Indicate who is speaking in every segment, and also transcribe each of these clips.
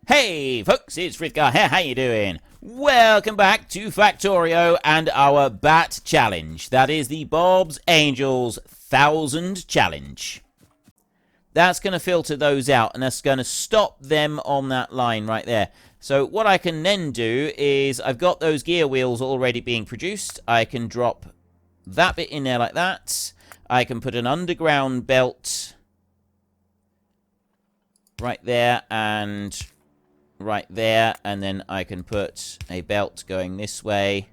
Speaker 1: Hey folks, it's Frithgar here, how you doing? Welcome back to Factorio and our Bat Challenge. That is the Bob's Angels 1000 Challenge. That's going to filter those out and that's going to stop them on that line right there. So what I can then do is, I've got those gear wheels already being produced. I can drop that bit in there like that. I can put an underground belt right there and right there, and then I can put a belt going this way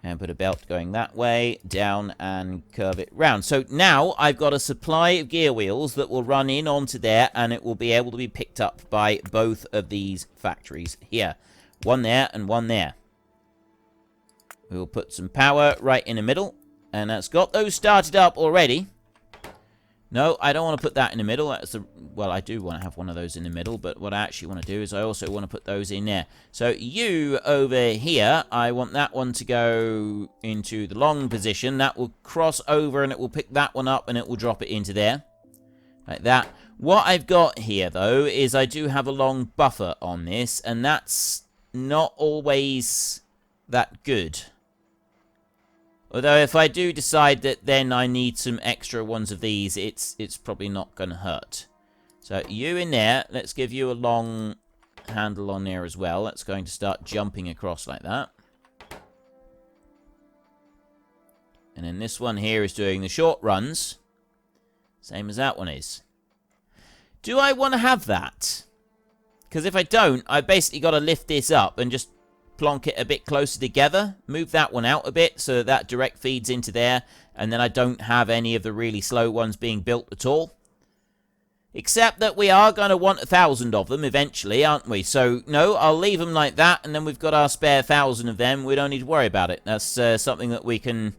Speaker 1: and put a belt going that way, down and curve it round. So now I've got a supply of gear wheels that will run in onto there, and it will be able to be picked up by both of these factories here. One there and one there. We'll put some power right in the middle, and that's got those started up already. No, I don't want to put that in the middle. Well, I do want to have one of those in the middle, but what I actually want to do is I also want to put those in there. So you over here, I want that one to go into the long position. That will cross over and it will pick that one up and it will drop it into there. Like that. What I've got here, though, is I do have a long buffer on this, and that's not always that good. Although if I do decide that then I need some extra ones of these, it's probably not going to hurt. So you in there, let's give you a long handle on there as well. That's going to start jumping across like that. And then this one here is doing the short runs. Same as that one is. Do I want to have that? Because if I don't, I've basically got to lift this up and just plonk it a bit closer together, move that one out a bit so that direct feeds into there, and then I don't have any of the really slow ones being built at all. Except that we are going to want 1,000 of them eventually, aren't we? So, no, I'll leave them like that, and then we've got our spare 1,000 of them. We don't need to worry about it. That's something that we can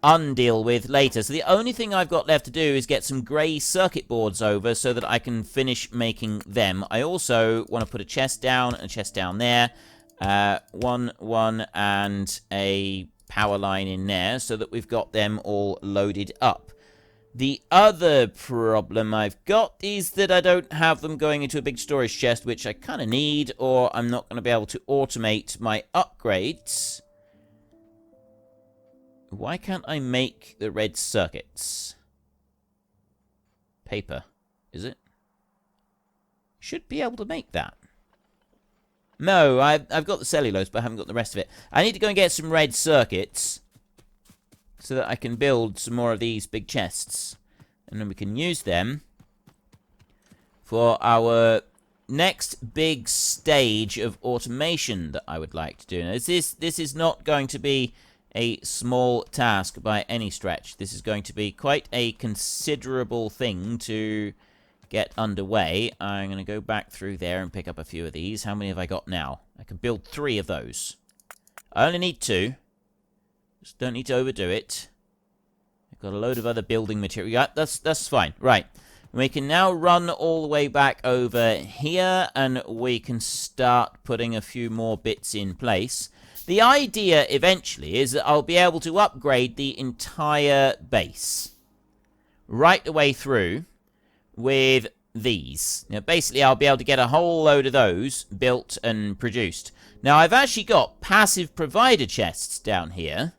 Speaker 1: undeal with later. So the only thing I've got left to do is get some grey circuit boards over so that I can finish making them. I also want to put a chest down and a chest down there. One, and a power line in there so that we've got them all loaded up. The other problem I've got is that I don't have them going into a big storage chest, which I kind of need, or I'm not going to be able to automate my upgrades. Why can't I make the red circuits? Paper, is it? Should be able to make that. No, I've got the cellulose, but I haven't got the rest of it. I need to go and get some red circuits so that I can build some more of these big chests. And then we can use them for our next big stage of automation that I would like to do. Now, this is not going to be a small task by any stretch. This is going to be quite a considerable thing to get underway. I'm going to go back through there and pick up a few of these. How many have I got now? I can build 3 of those. I only need 2. Just don't need to overdo it. I've got a load of other building material. Yeah, that's fine. Right. We can now run all the way back over here, and we can start putting a few more bits in place. The idea eventually is that I'll be able to upgrade the entire base right the way through with these. Now, basically, I'll be able to get a whole load of those built and produced. Now, I've actually got passive provider chests down here,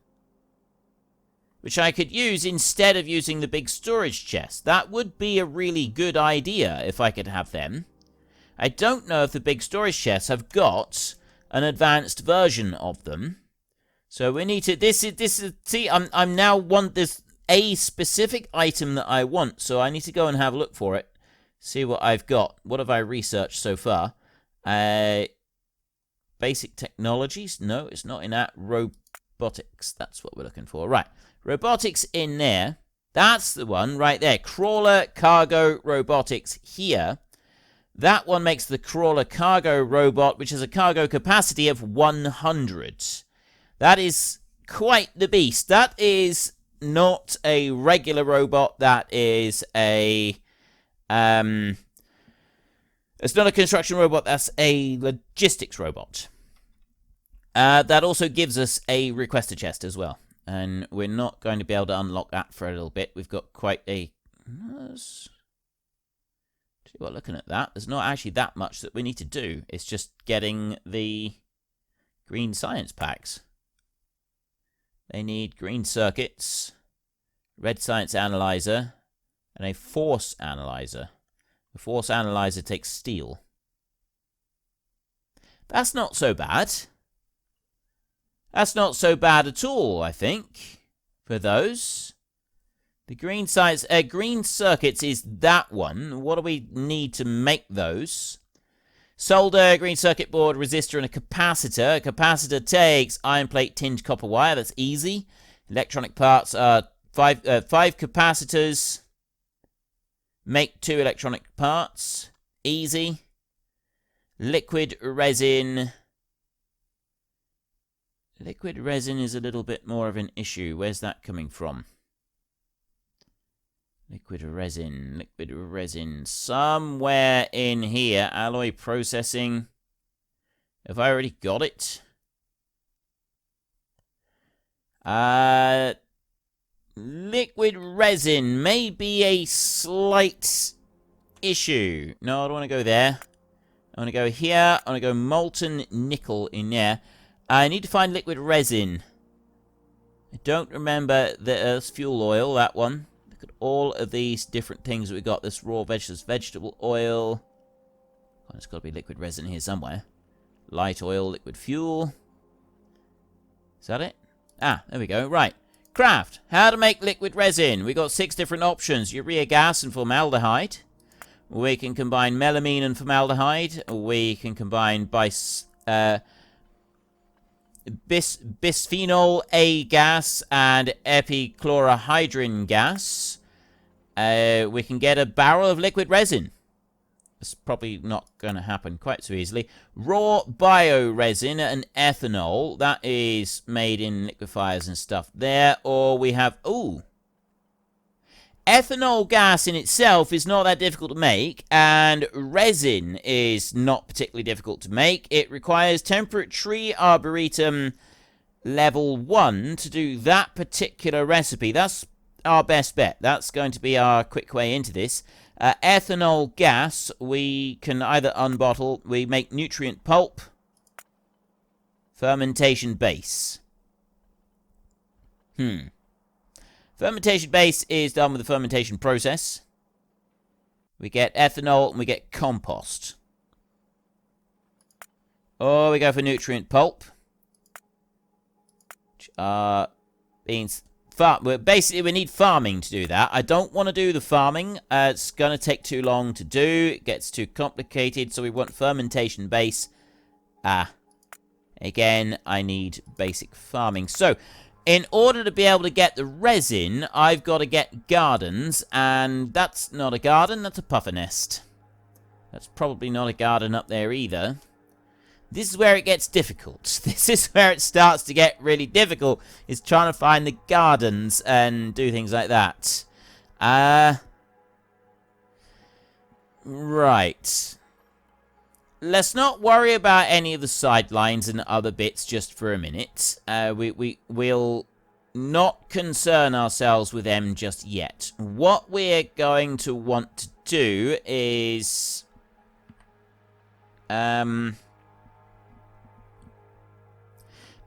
Speaker 1: which I could use instead of using the big storage chest. That would be a really good idea if I could have them. I don't know if the big storage chests have got an advanced version of them. So we need to... This is see, I'm now want this a specific item that I want, so I need to go and have a look for it. See what I've got. What have I researched so far? Basic technologies? No, it's not in that. Robotics. That's what we're looking for. Right. Robotics in there. That's the one right there. Crawler cargo robotics here. That one makes the crawler cargo robot, which has a cargo capacity of 100. That is quite the beast. That is not a regular robot. That is a it's not a construction robot. That's a logistics robot. That also gives us a requester chest as well, and we're not going to be able to unlock that for a little bit. We've got quite a Well, looking at that, there's not actually that much that we need to do. It's just getting the green science packs. They need green circuits, red science analyzer, and a force analyzer. The force analyzer takes steel. That's not so bad. That's not so bad at all, I think, for those. The green science, green circuits is that one. What do we need to make those? Solder, green circuit board, resistor, and a capacitor. A capacitor takes iron plate, tinged copper wire. That's easy. Electronic parts are five capacitors. Make 2 electronic parts. Easy. Liquid resin. Liquid resin is a little bit more of an issue. Where's that coming from? Liquid resin. Somewhere in here. Alloy processing. Have I already got it? Liquid resin may be a slight issue. No, I don't want to go there. I want to go here. I want to go molten nickel in there. I need to find liquid resin. I don't remember the fuel oil, that one. Look at all of these different things that we got. This raw vegetable oil. Oh, there's got to be liquid resin here somewhere. Light oil, liquid fuel. Is that it? Ah, there we go. Right. Craft. How to make liquid resin. We got 6 different options. Urea gas and formaldehyde. We can combine melamine and formaldehyde. We can combine bisphenol A gas and epichlorohydrin gas. We can get a barrel of liquid resin. It's probably not going to happen quite so easily. Raw bioresin and ethanol. That is made in liquefiers and stuff there. Or we have... Ooh. Ethanol gas in itself is not that difficult to make. And resin is not particularly difficult to make. It requires temperate tree arboretum level 1 to do that particular recipe. That's our best bet. That's going to be our quick way into this. Ethanol gas, we can either unbottle, we make nutrient pulp, fermentation base. Fermentation base is done with the fermentation process. We get ethanol and we get compost. Or we go for nutrient pulp. Which are beans. Basically, we need farming to do that. I don't want to do the farming. It's going to take too long to do. It gets too complicated, so we want fermentation base. Again, I need basic farming. So, in order to be able to get the resin, I've got to get gardens, and that's not a garden, that's a puffer nest. That's probably not a garden up there either. This is where it gets difficult. This is where it starts to get really difficult, is trying to find the gardens and do things like that. Right. Let's not worry about any of the sidelines and other bits just for a minute. We'll not concern ourselves with them just yet. What we're going to want to do is...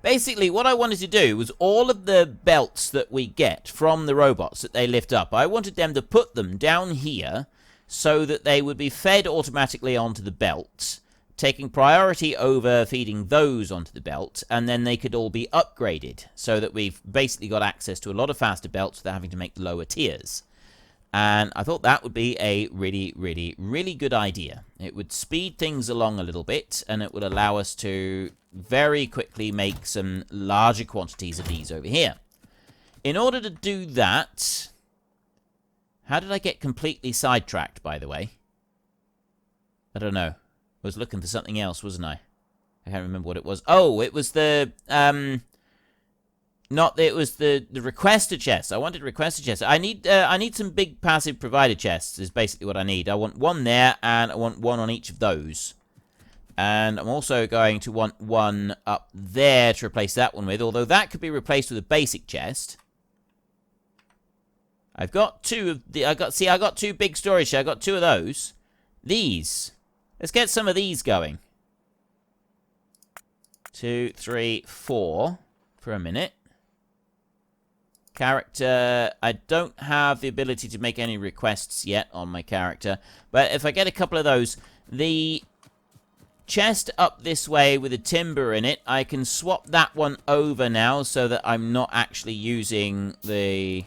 Speaker 1: Basically, what I wanted to do was all of the belts that we get from the robots that they lift up, I wanted them to put them down here so that they would be fed automatically onto the belt, taking priority over feeding those onto the belt, and then they could all be upgraded so that we've basically got access to a lot of faster belts without having to make the lower tiers. And I thought that would be a really, really, really good idea. It would speed things along a little bit, and it would allow us to very quickly make some larger quantities of these over here. In order to do that... How did I get completely sidetracked, by the way? I don't know. I was looking for something else, wasn't I? I can't remember what it was. Oh, it was the... It was the requester chest. I wanted requester chest. I need some big passive provider chests is basically what I need. I want one there, and I want one on each of those. And I'm also going to want one up there to replace that one with, although that could be replaced with a basic chest. I've got two of the... I got two big storage chests. I got two of those. These. Let's get some of these going. 2, 3, 4 for a minute. Character. I don't have the ability to make any requests yet on my character. But if I get a couple of those, the chest up this way with a timber in it, I can swap that one over now so that I'm not actually using the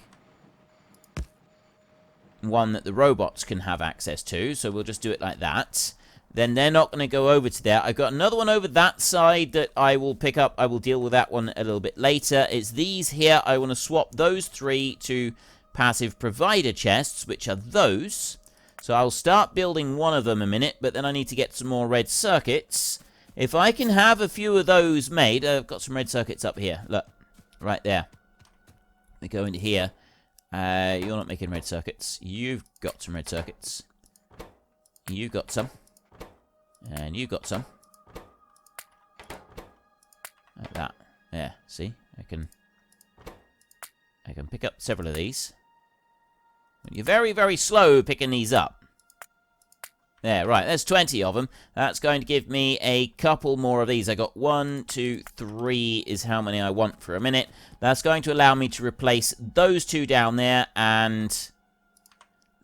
Speaker 1: one that the robots can have access to. So we'll just do it like that. Then they're not going to go over to there. I've got another one over that side that I will pick up. I will deal with that one a little bit later. It's these here. I want to swap those 3 to passive provider chests, which are those. So I'll start building one of them a minute, but then I need to get some more red circuits. If I can have a few of those made, I've got some red circuits up here. Look, right there. We go into here. You're not making red circuits. You've got some red circuits. You've got some. And you got some. Like that. Yeah, see? I can pick up several of these. You're very, very slow picking these up. There, right. There's 20 of them. That's going to give me a couple more of these. I got 1, 2, 3 is how many I want for a minute. That's going to allow me to replace those 2 down there and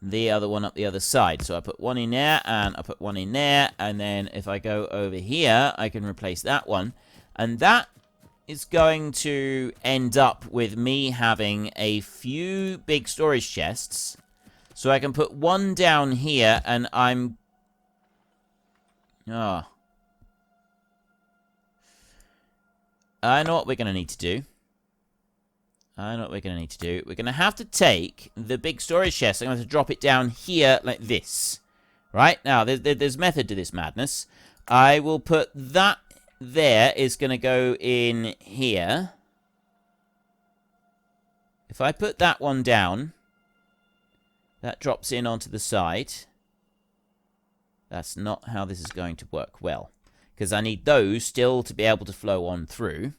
Speaker 1: the other one up the other side. So I put one in there, and I put one in there, and then if I go over here, I can replace that one. And that is going to end up with me having a few big storage chests. So I can put one down here, and I'm... Oh. I know what we're going to need to do. We're going to have to take the big storage chest. I'm going to have to drop it down here like this. Right? Now, there's method to this madness. I will put that there is going to go in here. If I put that one down, that drops in onto the side. That's not how this is going to work well. Because I need those still to be able to flow on through.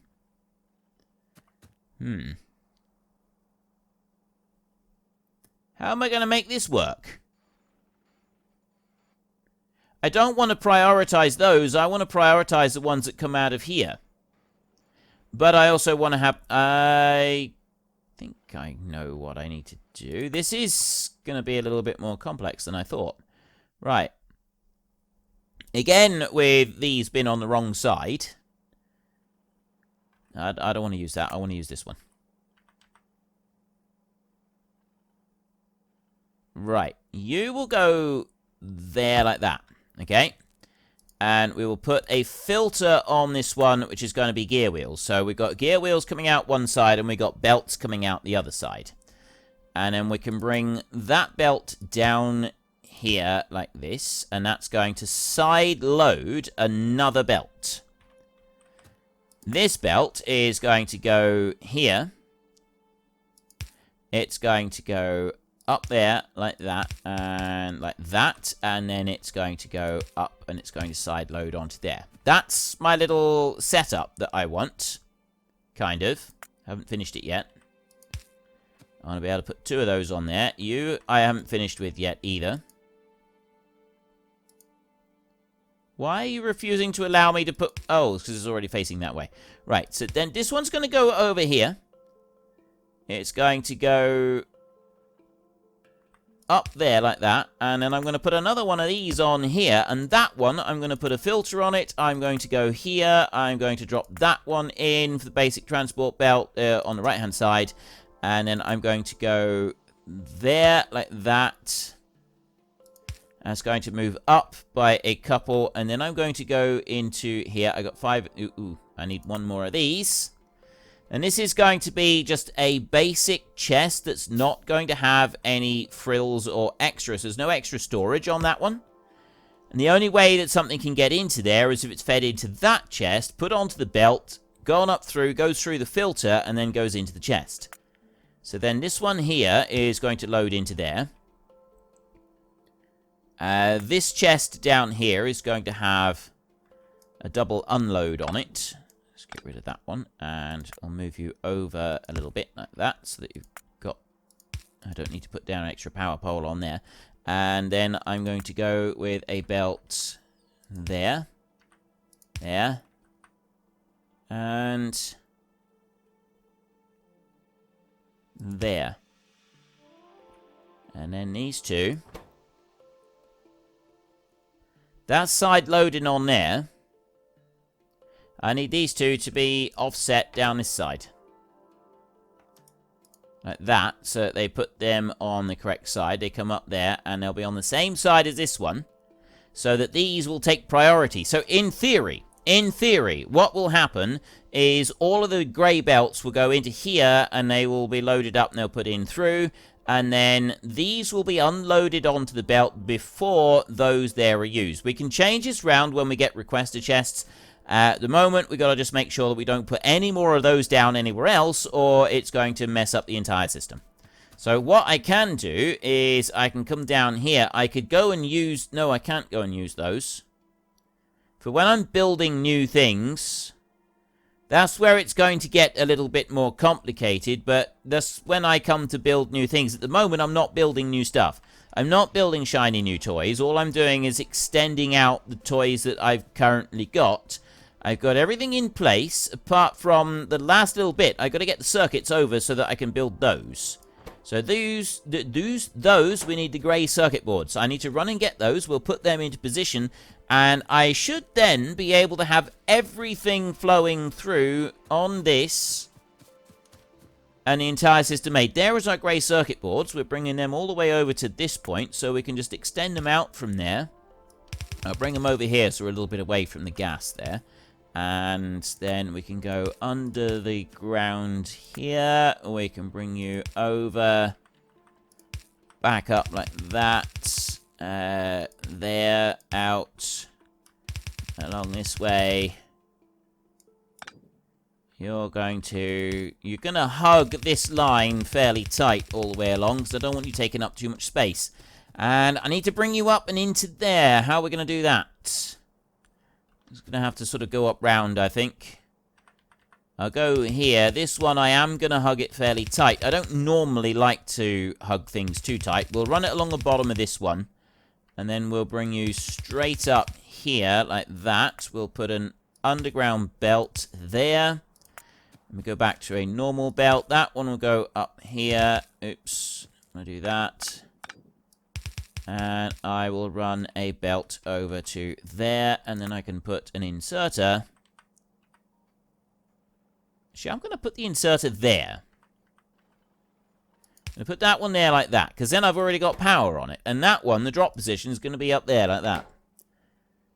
Speaker 1: How am I going to make this work? I don't want to prioritize those. I want to prioritize the ones that come out of here. But I also want to have... I think I know what I need to do. This is going to be a little bit more complex than I thought. Right. Again, with these being on the wrong side. I don't want to use that. I want to use this one. Right. You will go there like that. Okay? And we will put a filter on this one, which is going to be gear wheels. So we've got gear wheels coming out one side, and we've got belts coming out the other side. And then we can bring that belt down here like this, and that's going to side load another belt. This belt is going to go here. It's going to go up there like that, and then it's going to go up, and it's going to side load onto there. That's my little setup that I want. Kind of. Haven't finished it yet. I want to be able to put 2 of those on there. You, I haven't finished with yet either. Why are you refusing to allow me to put... Oh, because it's already facing that way. Right, so then this one's going to go over here. It's going to go up there like that, and then I'm going to put another one of these on here, and that one, I'm going to put a filter on it. I'm going to go here. I'm going to drop that one in for the basic transport belt on the right-hand side, and then I'm going to go there like that. That's going to move up by a couple, and then I'm going to go into here. I got 5. Ooh, I need one more of these. And this is going to be just a basic chest that's not going to have any frills or extras. There's no extra storage on that one. And the only way that something can get into there is if it's fed into that chest, put onto the belt, gone up through, goes through the filter, and then goes into the chest. So then this one here is going to load into there. This chest down here is going to have a double unload on it. Let's get rid of that one, and I'll move you over a little bit like that, so that you've got... I don't need to put down an extra power pole on there. And then I'm going to go with a belt there. There. And there. And then these two. That's side loading on there. I need these two to be offset down this side. Like that, so that they put them on the correct side. They come up there, and they'll be on the same side as this one, so that these will take priority. So in theory, what will happen is all of the grey belts will go into here, and they will be loaded up, and they'll put in through, and then these will be unloaded onto the belt before those there are used. We can change this round when we get requester chests. At the moment, we've got to just make sure that we don't put any more of those down anywhere else, or it's going to mess up the entire system. So what I can do is I can come down here. I could go and use... No, I can't go and use those. For when I'm building new things, that's where it's going to get a little bit more complicated, but that's when I come to build new things. At the moment, I'm not building new stuff. I'm not building shiny new toys. All I'm doing is extending out the toys that I've currently got. I've got everything in place, apart from the last little bit. I've got to get the circuits over so that I can build those. So those, we need the grey circuit boards. I need to run and get those. We'll put them into position, and I should then be able to have everything flowing through on this, and the entire system made. There is our grey circuit boards. We're bringing them all the way over to this point, so we can just extend them out from there. I'll bring them over here, so we're a little bit away from the gas there. And then we can go under the ground here. We can bring you over. Back up like that. There. Out. Along this way. You're going to hug this line fairly tight all the way along, because I don't want you taking up too much space. And I need to bring you up and into there. How are we going to do that? I'm just going to have to sort of go up round, I think. I'll go here. This one, I am going to hug it fairly tight. I don't normally like to hug things too tight. We'll run it along the bottom of this one. And then we'll bring you straight up here, like that. We'll put an underground belt there. Let me go back to a normal belt. That one will go up here. Oops. I'll do that. And I will run a belt over to there, and then I can put an inserter. Actually, I'm going to put the inserter there. I'm going to put that one there like that, because then I've already got power on it. And that one, the drop position, is going to be up there like that.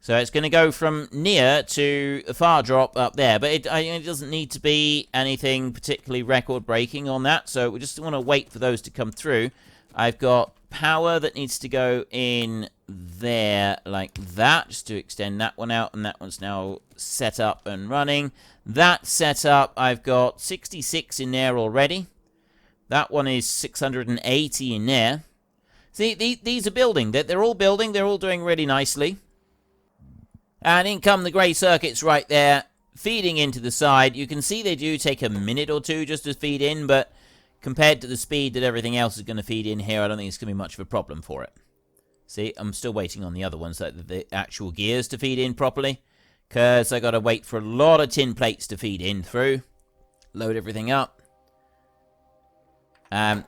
Speaker 1: So it's going to go from near to a far drop up there. But it doesn't need to be anything particularly record-breaking on that, so we just want to wait for those to come through. I've got power that needs to go in there like that, just to extend that one out, and that one's now set up and running. That set up, I've got 66 in there already. That one is 680 in there. See, these are building. They're all building. They're all doing really nicely. And in come the grey circuits right there, feeding into the side. You can see they do take a minute or two just to feed in, but compared to the speed that everything else is going to feed in here, I don't think it's going to be much of a problem for it. See, I'm still waiting on the other ones, like the actual gears to feed in properly, because I got to wait for a lot of tin plates to feed in through. Load everything up.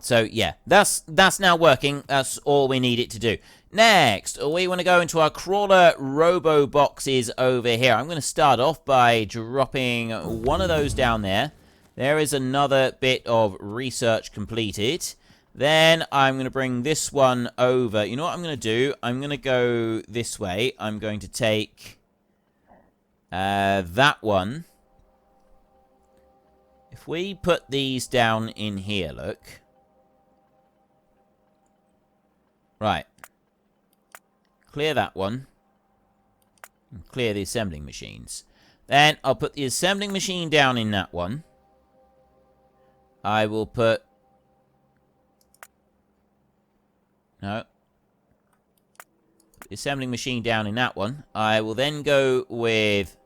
Speaker 1: So yeah, that's now working. That's all we need it to do. Next, we want to go into our crawler robo boxes over here. I'm going to start off by dropping one of those down there. There is another bit of research completed. Then I'm going to bring this one over. You know what I'm going to do? I'm going to go this way. I'm going to take that one. If we put these down in here, look. Right. Clear that one. And clear the assembling machines. Then I'll put the assembling machine down in that one. I will put... No. The assembling machine down in that one. I will then go with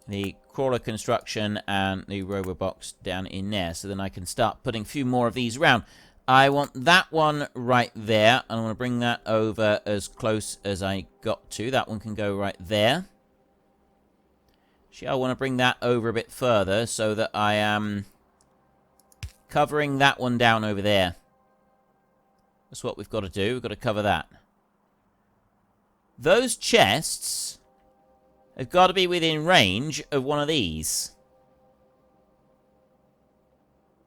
Speaker 1: the crawler construction and the robo box down in there. So then I can start putting a few more of these around. I want that one right there. And I want to bring that over as close as I got to. That one can go right there. Actually, I want to bring that over a bit further so that I am covering that one down over there. That's what we've got to do. We've got to cover that. Those chests have got to be within range of one of these.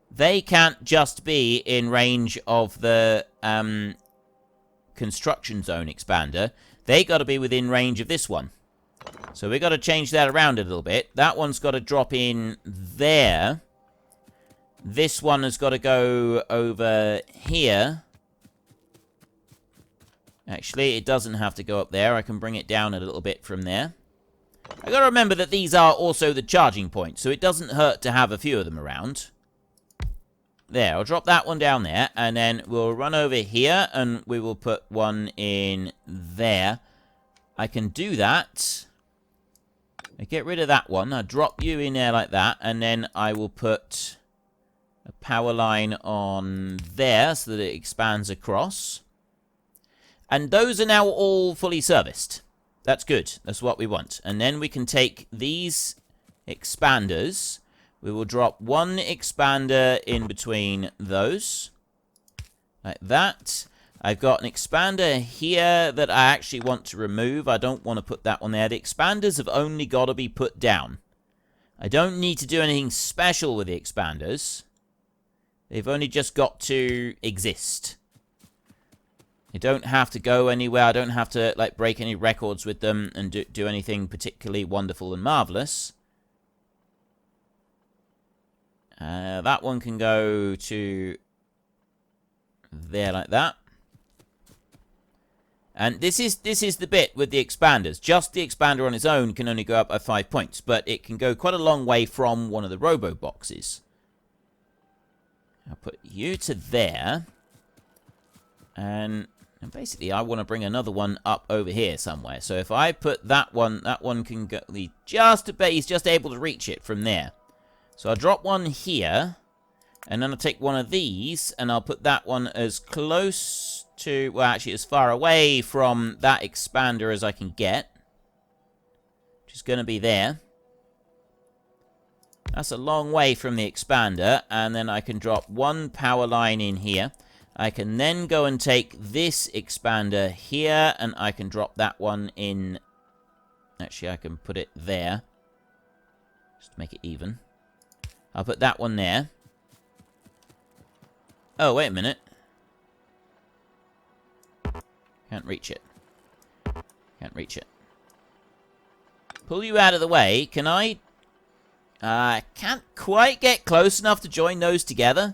Speaker 1: They can't just be in range of the construction zone expander. They got to be within range of this one. So we've got to change that around a little bit. That one's got to drop in there. This one has got to go over here. Actually, it doesn't have to go up there. I can bring it down a little bit from there. I've got to remember that these are also the charging points, so it doesn't hurt to have a few of them around. There, I'll drop that one down there, and then we'll run over here, and we will put one in there. I can do that. I get rid of that one. I'll drop you in there like that, and then I will put a power line on there so that it expands across. And those are now all fully serviced. That's good. That's what we want. And then we can take these expanders. We will drop one expander in between those. Like that. I've got an expander here that I actually want to remove. I don't want to put that one there. The expanders have only got to be put down. I don't need to do anything special with the expanders. They've only just got to exist. They don't have to go anywhere. I don't have to like break any records with them and do anything particularly wonderful and marvelous. That one can go to there like that. And this is the bit with the expanders. Just the expander on its own can only go up by 5 points, but it can go quite a long way from one of the robo boxes. I'll put you to there. And basically I want to bring another one up over here somewhere. So if I put that one can go just a bit, he's just able to reach it from there. So I'll drop one here. And then I'll take one of these, and I'll put that one as close to, well, actually as far away from that expander as I can get. Which is going to be there. That's a long way from the expander, and then I can drop one power line in here. I can then go and take this expander here, and I can drop that one in. Actually, I can put it there. Just to make it even. I'll put that one there. Oh, wait a minute. Can't reach it. Can't reach it. Pull you out of the way. Can I? Can't quite get close enough to join those together.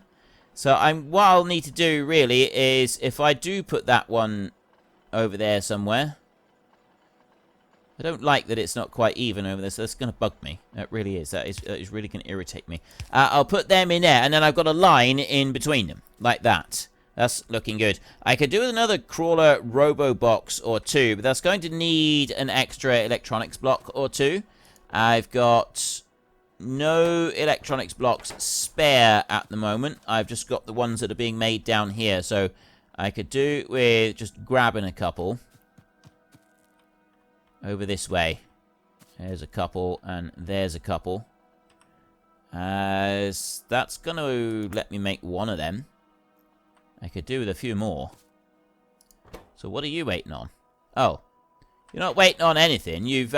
Speaker 1: So what I'll need to do, really, is if I do put that one over there somewhere. I don't like that it's not quite even over there, so that's going to bug me. That really is. That is really going to irritate me. I'll put them in there, and then I've got a line in between them, like that. That's looking good. I could do another crawler robo box or two, but that's going to need an extra electronics block or two. I've got no electronics blocks spare at the moment. I've just got the ones that are being made down here, so I could do with just grabbing a couple. Over this way. There's a couple, and there's a couple. That's going to let me make one of them. I could do with a few more. So what are you waiting on? Oh. You're not waiting on anything. You've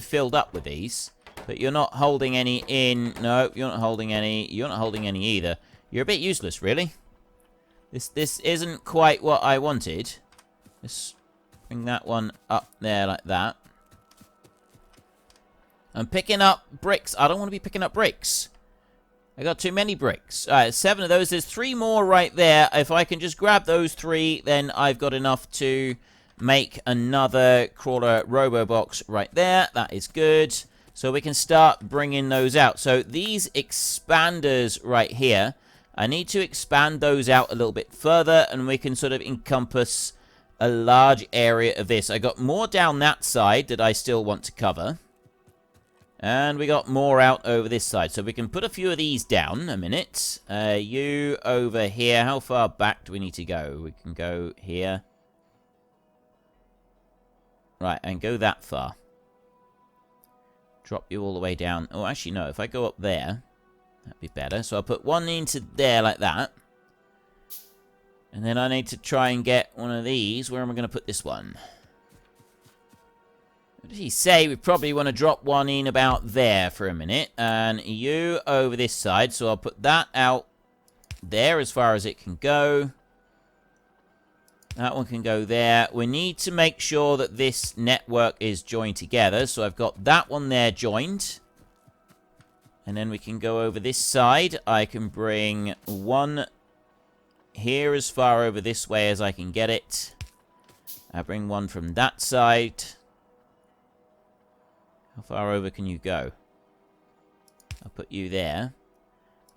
Speaker 1: filled up with these. But you're not holding any in. No, you're not holding any. You're not holding any either. You're a bit useless, really. This isn't quite what I wanted. Let's bring that one up there like that. I'm picking up bricks. I don't want to be picking up bricks. I got too many bricks. Alright, 7 of those. There's 3 more right there. If I can just grab those 3, then I've got enough to make another crawler robo box right there. That is good. So we can start bringing those out. So these expanders right here, I need to expand those out a little bit further, and we can sort of encompass a large area of this. I got more down that side that I still want to cover. And we got more out over this side. So we can put a few of these down a minute. You over here. How far back do we need to go? We can go here. Right, and go that far. Drop you all the way down. Oh, actually, no. If I go up there, that'd be better. So I'll put one into there like that. And then I need to try and get one of these. Where am I going to put this one? What did he say? We probably want to drop one in about there for a minute. And you over this side. So I'll put that out there as far as it can go. That one can go there. We need to make sure that this network is joined together. So I've got that one there joined. And then we can go over this side. I can bring one here as far over this way as I can get it. I bring one from that side. How far over can you go? I'll put you there.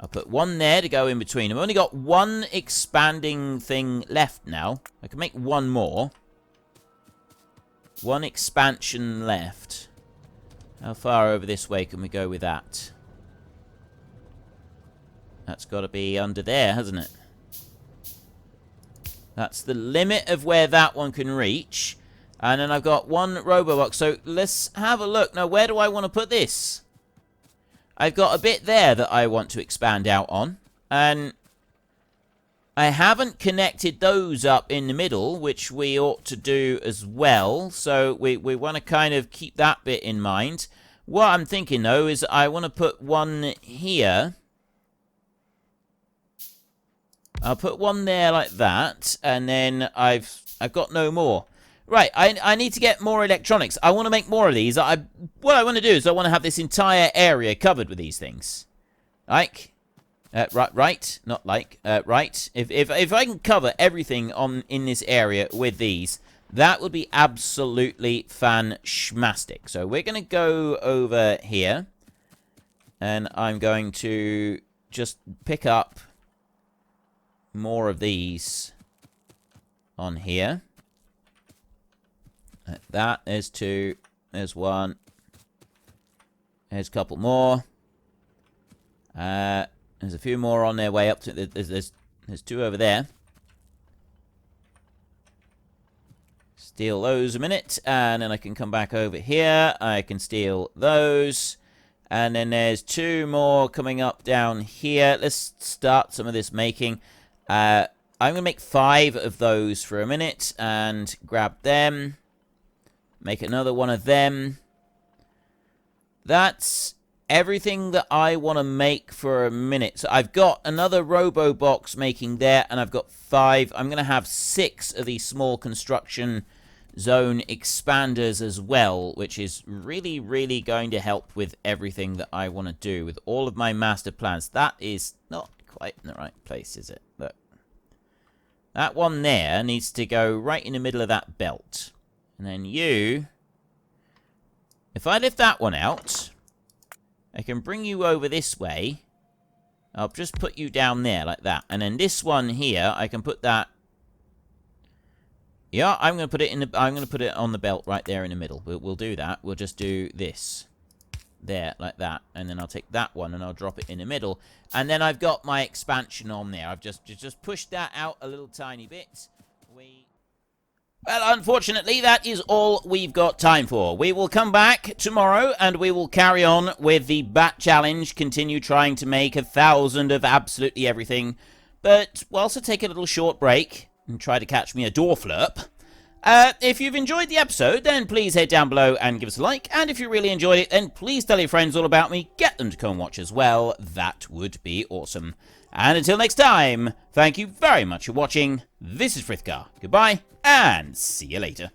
Speaker 1: I'll put one there to go in between. I've only got one expanding thing left now. I can make one more. One expansion left. How far over this way can we go with that? That's got to be under there, hasn't it? That's the limit of where that one can reach. And then I've got one Robobox. So let's have a look. Now, where do I want to put this? I've got a bit there that I want to expand out on. And I haven't connected those up in the middle, which we ought to do as well. So we want to kind of keep that bit in mind. What I'm thinking, though, is I want to put one here. I'll put one there like that, and then I've got no more. Right, I need to get more electronics. I want to make more of these. What I want to do is I want to have this entire area covered with these things. Like, right, not like, right. If I can cover everything in this area with these, that would be absolutely fan-schmastic. So we're going to go over here, and I'm going to just pick up more of these on here. Like that. There's two. There's one. There's a couple more. There's a few more on their way up to. There's two over there. Steal those a minute, and then I can come back over here. I can steal those. And then there's two more coming up down here. Let's start some of this making. I'm going to make 5 of those for a minute and grab them. Make another one of them. That's everything that I want to make for a minute. So I've got another Robo Box making there, and I've got 5. I'm going to have 6 of these small construction zone expanders as well, which is really, really going to help with everything that I want to do with all of my master plans. That is not quite in the right place, is it? Look. That one there needs to go right in the middle of that belt. And then you... If I lift that one out, I can bring you over this way. I'll just put you down there like that. And then this one here, I can put that... Yeah, I'm going to put it in the... I'm going to put it on the belt right there in the middle. We'll do that. We'll just do this. There, like that. And then I'll take that one and I'll drop it in the middle. And then I've got my expansion on there. I've just pushed that out a little tiny bit. Well, unfortunately, that is all we've got time for. We will come back tomorrow and we will carry on with the Bat Challenge. Continue trying to make 1,000 of absolutely everything. But we'll also take a little short break and try to catch me a door flurp. If you've enjoyed the episode, then please head down below and give us a like. And if you really enjoyed it, then please tell your friends all about me. Get them to come and watch as well. That would be awesome. And until next time, thank you very much for watching. This is Frithgar. Goodbye, and see you later.